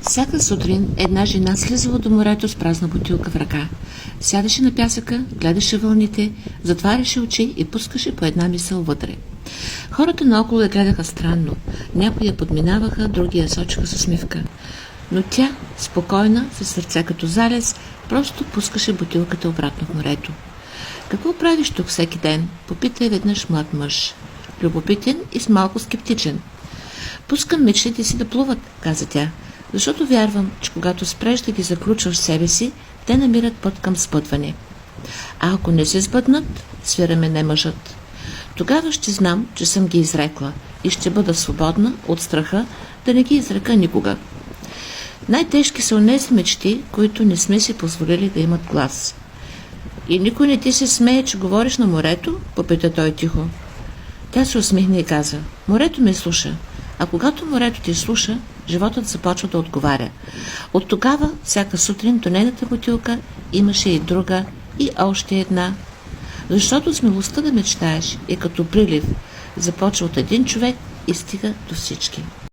Всяка сутрин една жена слизала до морето с празна бутилка в ръка. Сядаше на пясъка, гледаше вълните, затваряше очи и пускаше по една мисъл вътре. Хората наоколо я гледаха странно. Някои я подминаваха, други я сочеха с усмивка. Но тя, спокойна, със сърце като залез, просто пускаше бутилката обратно в морето. „Какво правиш тук всеки ден?“ попита веднъж млад мъж. Любопитен и с малко скептичен. „Пускам мечтите си да плуват“, каза тя, „защото вярвам, че когато спреш да ги заключваш в себе си, те намират път към сбъдване. А ако не се сбъднат, свира мене мъжът. Тогава ще знам, че съм ги изрекла и ще бъда свободна от страха да не ги изрека никога. Най-тежки са онези мечти, които не сме си позволили да имат глас.“ „И никой не ти се смее, че говориш на морето?“ попита той тихо. Тя се усмихна и каза: „Морето ме слуша, а когато морето ти слуша, животът започва да отговаря.“ От тогава, всяка сутрин до нейната бутилка имаше и друга, и още една. Защото смелостта да мечтаеш е като прилив, започва от един човек и стига до всички.